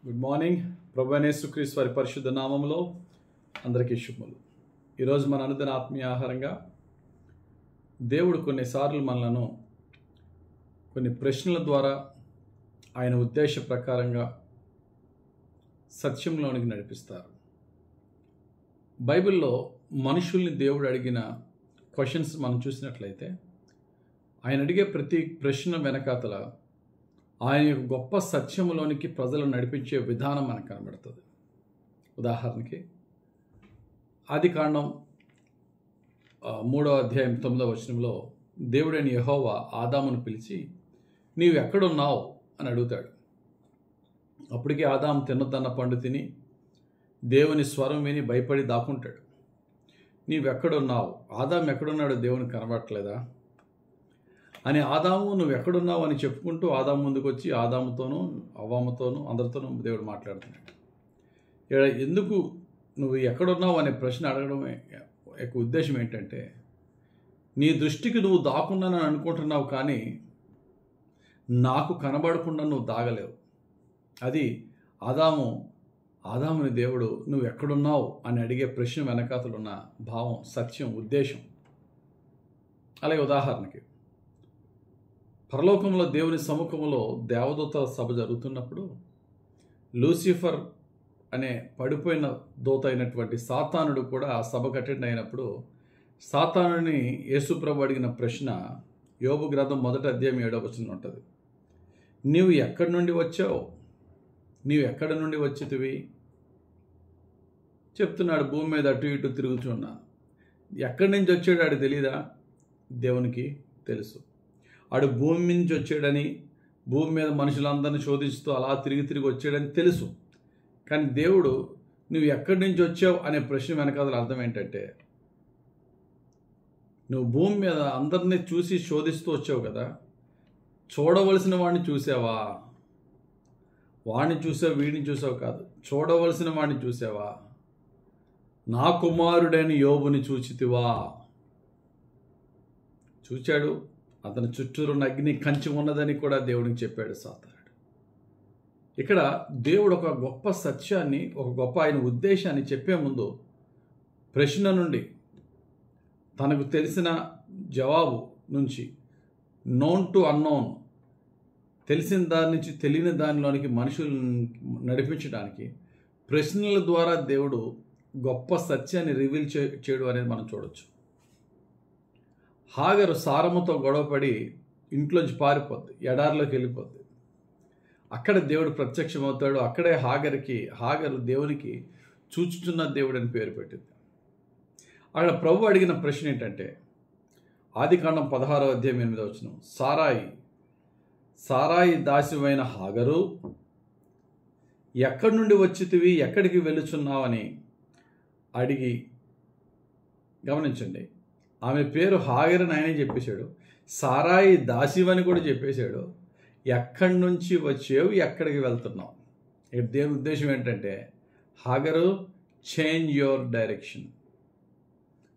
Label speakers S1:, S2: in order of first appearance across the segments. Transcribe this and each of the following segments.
S1: Good morning. ప్రభువైన యేసుక్రీస్తు వారి పరిశుద్ధ నామములో అందరికీ శుభములు. ఈరోజు మన అనుదిన ఆత్మీయ ఆహారంగా దేవుడు కొన్నిసార్లు మనలను కొన్ని ప్రశ్నల ద్వారా ఆయన ఉద్దేశ ప్రకారంగా సత్యంలోనికి నడిపిస్తారు. బైబిల్లో మనుషుల్ని దేవుడు అడిగిన క్వశ్చన్స్ మనం చూసినట్లయితే ఆయన అడిగే ప్రతి ప్రశ్న వెనకాతల ఆయన యొక్క గొప్ప సత్యములోనికి ప్రజలను నడిపించే విధానం మనకు కనబడుతుంది. ఉదాహరణకి ఆదికాండం 3వ అధ్యాయం 9వ వచనంలో దేవుడైన యెహోవా ఆదామును పిలిచి నీవు ఎక్కడున్నావు అని అడుగుతాడు. అప్పటికే ఆదాము తిన్నదన్న పండు తిని దేవుని స్వరం విని భయపడి దాక్కుంటాడు. నీవెక్కడున్నావు, ఆదాము ఎక్కడున్నాడో దేవునికి కనబడట్లేదా అని ఆదాము నువ్వు ఎక్కడున్నావు అని చెప్పుకుంటూ ఆదాము ముందుకు వచ్చి ఆదాముతోనూ అవ్వాముతోనూ అందరితోనూ దేవుడు మాట్లాడుతున్నాడు. ఎందుకు నువ్వు ఎక్కడున్నావు అనే ప్రశ్న అడగడం యొక్క ఉద్దేశం ఏంటంటే నీ దృష్టికి నువ్వు దాక్కున్నానని అనుకుంటున్నావు, కానీ నాకు కనబడకుండా నువ్వు దాగలేవు. అది ఆదాముని దేవుడు నువ్వు ఎక్కడున్నావు అని అడిగే ప్రశ్న వెనకాతలున్న భావం, సత్యం, ఉద్దేశం. అలాగే ఉదాహరణకి పరలోకంలో దేవుని సముఖంలో దేవదూతల సభ జరుగుతున్నప్పుడు లూసిఫర్ అనే పడిపోయిన దూత అయినటువంటి సాతానుడు కూడా ఆ సభకు అటెండ్ అయినప్పుడు సాతానుని యేసుప్రభు అడిగిన ప్రశ్న యోబు గ్రంథం 1వ అధ్యాయం 7వ వచనంలో ఉంటుంది. నీవు ఎక్కడి నుండి వచ్చావు, నీవు ఎక్కడి నుండి వచ్చితివి చెప్తున్నాడు. భూమి మీద అటు ఇటు తిరుగుతున్నా. ఎక్కడి నుంచి వచ్చాడు ఆడు తెలీదా? దేవునికి తెలుసు. ఆడు భూమి నుంచి వచ్చాడని, భూమి మీద మనుషులందరినీ శోధిస్తూ అలా తిరిగి వచ్చాడని తెలుసు. కానీ దేవుడు నువ్వు ఎక్కడి నుంచి వచ్చావు అనే ప్రశ్న వెనకాల అర్థం ఏంటంటే నువ్వు భూమి మీద అందరినీ చూసి శోధిస్తూ వచ్చావు కదా, చూడవలసిన వాడిని చూసావా? వాడిని చూసావు, వీడిని చూసావు కాదు, చూడవలసిన వాడిని చూసావా? నా కుమారుడైన యోబుని చూచితివా? చూచాడు. అతని చుట్టూరున్న అగ్ని కంచి ఉన్నదని కూడా దేవుడికి చెప్పాడు సాతానుడు. ఇక్కడ దేవుడు ఒక గొప్ప సత్యాన్ని, ఒక గొప్ప ఆయన ఉద్దేశాన్ని చెప్పే ముందు ప్రశ్న నుండి తనకు తెలిసిన జవాబు నుంచి నోన్ టు అన్నోన్, తెలిసిన దాని నుంచి తెలియని దానిలోనికి మనుషులను నడిపించడానికి ప్రశ్నల ద్వారా దేవుడు గొప్ప సత్యాన్ని రివీల్ చేయడం అనేది మనం చూడవచ్చు. హాగరు సారముతో గొడవపడి ఇంట్లోంచి పారిపోద్ది, ఎడారిలోకి వెళ్ళిపోద్ది. అక్కడ దేవుడు ప్రత్యక్షమవుతాడు. అక్కడే హాగరు దేవునికి చూచుచున్న దేవుడు అని పేరు పెట్టింది. అక్కడ ప్రభు అడిగిన ప్రశ్న ఏంటంటే ఆదికాండం 16వ అధ్యాయం 8వ వచనం, సారాయి దాసివైన హాగరు ఎక్కడి నుండి వచ్చితివి, ఎక్కడికి వెళుచున్నావని అడిగి, గమనించండి, ఆమె పేరు హాగరని ఆయనే చెప్పేశాడు, సారాయి దాసివని కూడా చెప్పేశాడు. ఎక్కడి నుంచి వచ్చావు, ఎక్కడికి వెళ్తున్నావు? ఇక్కడ దేవుని ఉద్దేశం ఏంటంటే హాగరు, చేంజ్ యువర్ డైరెక్షన్.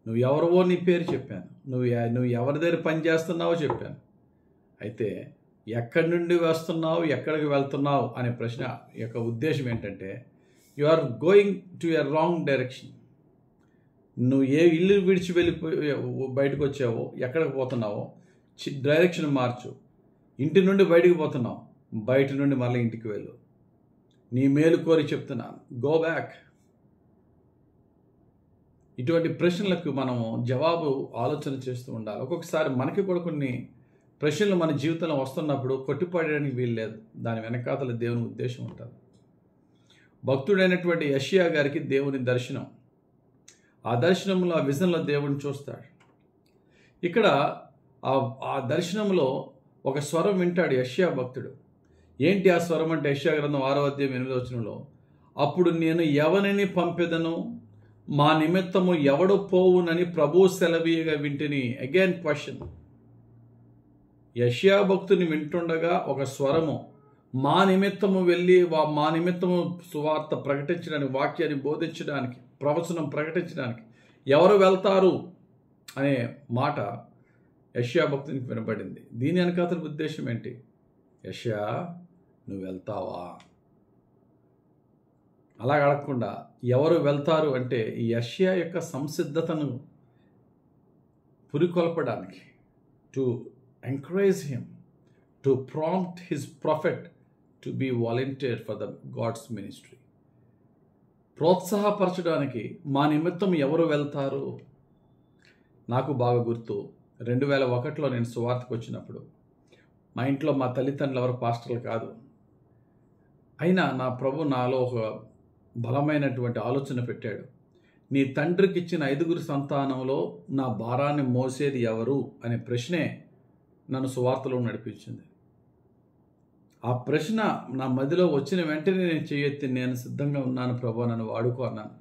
S1: నువ్వు ఎవరివో నీ పేరు చెప్పాను, నువ్వు ఎవరి దగ్గర పని చేస్తున్నావో చెప్పాను. అయితే ఎక్కడి నుండి వస్తున్నావు, ఎక్కడికి వెళ్తున్నావు అనే ప్రశ్న యొక్క ఉద్దేశం ఏంటంటే you are going to a wrong direction. నువ్వు ఏ ఇల్లు విడిచి వెళ్ళిపోయి బయటకు వచ్చావో, ఎక్కడికి పోతున్నావో డైరెక్షన్ మార్చు. ఇంటి నుండి బయటికి పోతున్నావు, బయట నుండి మళ్ళీ ఇంటికి వెళ్ళు. నీ మేలు కోరి చెప్తున్నాను, గో బ్యాక్. ఇటువంటి ప్రశ్నలకు మనము జవాబు ఆలోచన చేస్తూ ఉండాలి. ఒక్కొక్కసారి మనకి కూడా కొన్ని ప్రశ్నలు మన జీవితంలో వస్తున్నప్పుడు కొట్టిపడడానికి వీలు లేదు. దాని వెనకాతల దేవుని ఉద్దేశం ఉంటుంది. భక్తుడైనటువంటి యెషయా గారికి దేవుని దర్శనం, ఆ దర్శనంలో, ఆ విజన్లో దేవుడిని చూస్తాడు. ఇక్కడ ఆ దర్శనంలో ఒక స్వరం వింటాడు యెషయా భక్తుడు. ఏంటి ఆ స్వరం అంటే యెషయా గ్రంథం 6వ అధ్యాయం 8వ వచనంలో, అప్పుడు నేను ఎవరిని పంపెదను, మా నిమిత్తము ఎవడు పోవునని ప్రభువు సెలవీయగా వింటిని. Again question. యెషయా భక్తుని వింటుండగా ఒక స్వరము, మా నిమిత్తము వెళ్ళి మా నిమిత్తము సువార్త ప్రకటించడానికి, వాక్యాన్ని బోధించడానికి, ప్రవచనం ప్రకటించడానికి ఎవరు వెళ్తారు అనే మాట యెషయా భక్తునికి వినబడింది. దీని వెనకాతల ఉద్దేశం ఏంటి? యెషయా, నువ్వు వెళ్తావా? అలా అడగకుండా ఎవరు వెళ్తారు అంటే ఈ యెషయా యొక్క సంసిద్ధతను పురికొల్పడానికి, to encourage him, to prompt his prophet to be volunteer for the God's ministry. ప్రోత్సాహపరచడానికి మా నిమిత్తం ఎవరు వెళ్తారు? నాకు బాగా గుర్తు, 2001లో నేను సువార్తకు వచ్చినప్పుడు మా ఇంట్లో మా తల్లిదండ్రులు ఎవరు పాస్టర్లు కాదు. అయినా నా ప్రభు నాలో ఒక బలమైనటువంటి ఆలోచన పెట్టాడు. నీ తండ్రికి ఇచ్చిన 5 సంతానంలో నా భారాన్ని మోసేది ఎవరు అనే ప్రశ్నే నన్ను సువార్తలో నడిపించింది. ఆ ప్రశ్న నా మదిలో వచ్చిన వెంటనే నేను చేయెత్తి, నేను సిద్ధంగా ఉన్నాను ప్రభు, నన్ను వాడుకో అన్నాను.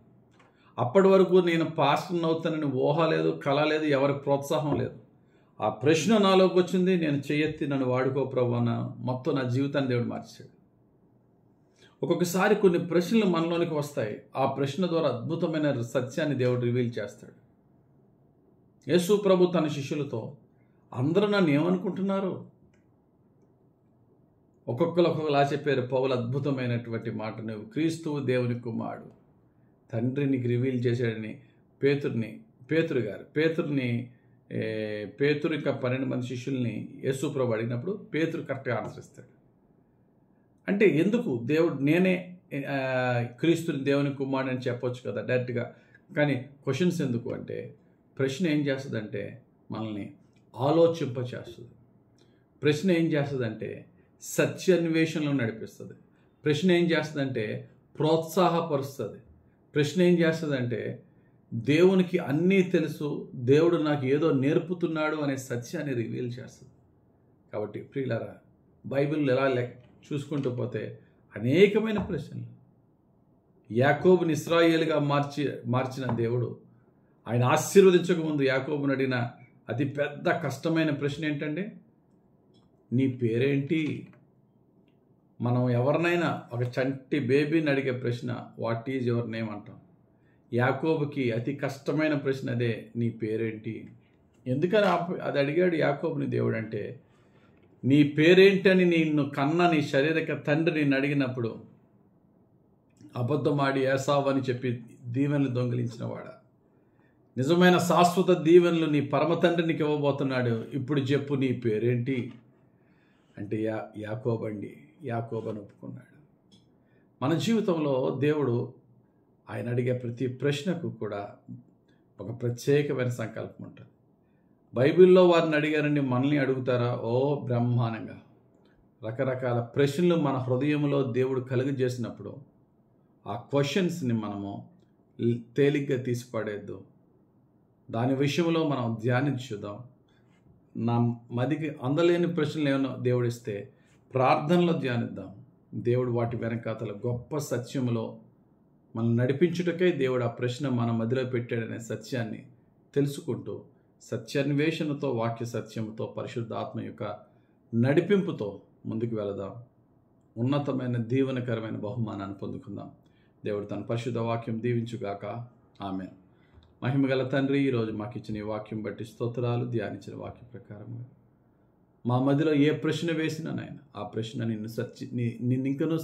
S1: అప్పటి వరకు నేను పాస్టర్ని అవుతానని ఊహ లేదు, కళ లేదు, ఎవరి ప్రోత్సాహం లేదు. ఆ ప్రశ్న నాలోకి వచ్చింది, నేను చేయెత్తి నన్ను వాడుకో ప్రభు అన్నాను. మొత్తం నా జీవితాన్ని దేవుడు మార్చాడు. ఒక్కొక్కసారి కొన్ని ప్రశ్నలు మనలోనికి వస్తాయి. ఆ ప్రశ్న ద్వారా అద్భుతమైన సత్యాన్ని దేవుడు రివీల్ చేస్తాడు. యేసు ప్రభు తన శిష్యులతో, అందరూ నన్ను ఏమనుకుంటున్నారు? ఒక్కొక్కరు ఒక్కొక్కలా చెప్పారు. పౌలు అద్భుతమైనటువంటి మాట, నువ్వు క్రీస్తువు దేవుని కుమారుడు, తండ్రి నీకు రివీల్ చేశాడని పేతురు ఇంకా 12 మంది శిష్యుల్ని యేసు ప్రభు అడిగినప్పుడు పేతురు కరెక్ట్గా ఆన్సర్ ఇస్తాడు. అంటే ఎందుకు దేవుడు నేనే క్రీస్తుని దేవుని కుమారుడు అని చెప్పొచ్చు కదా డైరెక్ట్గా, కానీ క్వశ్చన్స్ ఎందుకు అంటే ప్రశ్న ఏం చేస్తుందంటే మనల్ని ఆలోచింపచేస్తుంది. ప్రశ్న ఏం చేస్తుందంటే సత్యాన్వేషణలో నడిపిస్తుంది. ప్రశ్న ఏం చేస్తుందంటే ప్రోత్సాహపరుస్తుంది. ప్రశ్న ఏం చేస్తుందంటే దేవునికి అన్నీ తెలుసు, దేవుడు నాకు ఏదో నేర్పుతున్నాడు అనే సత్యాన్ని రివీల్ చేస్తుంది. కాబట్టి ప్రియులారా, బైబిల్ ఎలా చూసుకుంటూ పోతే అనేకమైన ప్రశ్నలు. యాకోబుని ఇశ్రాయేలుగా మార్చిన దేవుడు, ఆయన ఆశీర్వదించకముందు యాకోబుని అడిగిన అతి పెద్ద కష్టమైన ప్రశ్న ఏంటంటే, నీ పేరేంటి? మనం ఎవరినైనా ఒక చంటి బేబీని అడిగే ప్రశ్న వాట్ ఈజ్ యువర్ నేమ్ అంటాం. యాకోబుకి అతి కష్టమైన ప్రశ్న అదే, నీ పేరేంటి? ఎందుకని అది అడిగాడు యాకోబుని దేవుడు అంటే, నీ పేరేంటని నిన్ను కన్న నీ శారీరక తండ్రి నిన్ను అడిగినప్పుడు అబద్ధమాడి ఏసావు అని చెప్పి దీవెనలు దొంగిలించిన వాడా, నిజమైన శాశ్వత దీవెనలు నీ పరమ తండ్రి నీకు ఇవ్వబోతున్నాడు, ఇప్పుడు చెప్పు నీ పేరేంటి అంటే యాకోబని ఒప్పుకున్నాడు. మన జీవితంలో దేవుడు ఆయన అడిగే ప్రతి ప్రశ్నకు కూడా ఒక ప్రత్యేకమైన సంకల్పం ఉంటుంది. బైబిల్లో వారిని అడిగారండి, మనల్ని అడుగుతారా? ఓ బ్రహ్మాండంగా రకరకాల ప్రశ్నలు మన హృదయంలో దేవుడు కలుగజేసినప్పుడు ఆ క్వశ్చన్స్ని మనము తేలిగ్గా తీసిపడేద్దు. దాని విషయంలో మనం ధ్యానించుదాం. నా మదికి అందలేని ప్రశ్నలు ఏమైనా దేవుడిస్తే ప్రార్థనలో ధ్యానిద్దాం. దేవుడు వాటి వెనకాతల గొప్ప సత్యములో మనం నడిపించుటకై దేవుడు ఆ ప్రశ్న మన మదిలో పెట్టాడనే సత్యాన్ని తెలుసుకుంటూ సత్యాన్వేషణతో, వాక్య సత్యంతో, పరిశుద్ధాత్మ యొక్క నడిపింపుతో ముందుకు వెళదాం. ఉన్నతమైన దీవెనకరమైన బహుమానాన్ని పొందుకుందాం. దేవుడు తన పరిశుద్ధ వాక్యం దీవించుగాక. ఆమేన్. మహిమగల తండ్రి, ఈరోజు మాకు ఇచ్చిన ఈ వాక్యం బట్టి స్తోత్రాలు. ధ్యానించిన వాక్యం ప్రకారంగా మా మధ్యలో ఏ ప్రశ్న వేసినా నాయన, ఆ ప్రశ్న నిన్ను ఇంకనూ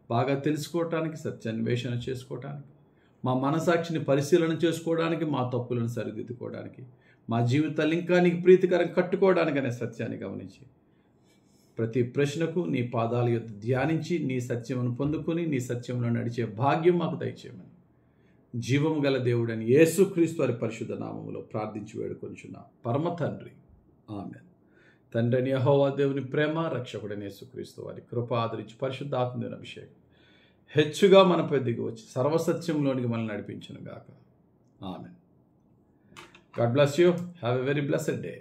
S1: బాగా తెలుసుకోవటానికి, సత్యాన్వేషణ చేసుకోవటానికి, మా మనసాక్షిని పరిశీలన చేసుకోవడానికి, మా తప్పులను సరిదిద్దుకోవడానికి, మా జీవితాలు ఇంకా నీకు ప్రీతికరం కట్టుకోవడానికి అనే సత్యాన్ని గమనించి ప్రతి ప్రశ్నకు నీ పాదాల యొద్ద ధ్యానించి నీ సత్యమును పొందుకొని నీ సత్యంలో నడిచే భాగ్యం మాకు దయచేయమని జీవము గల దేవుడని యేసుక్రీస్తు వారి పరిశుద్ధ నామములో ప్రార్థించి వేడుకొనిచున్నాం పరమ తండ్రి. ఆమేన్. తండ్రిని యెహోవా దేవుని ప్రేమ, రక్షకుడైన యేసుక్రీస్తు వారి కృప ఆదరించి పరిశుద్ధాత్మదేవుని అభిషేకం హెచ్చుగా మనపై దిగి వచ్చి సర్వసత్యంలోనికి మనల్ని నడిపించును గాక. ఆమేన్. God bless you. Have a very blessed day.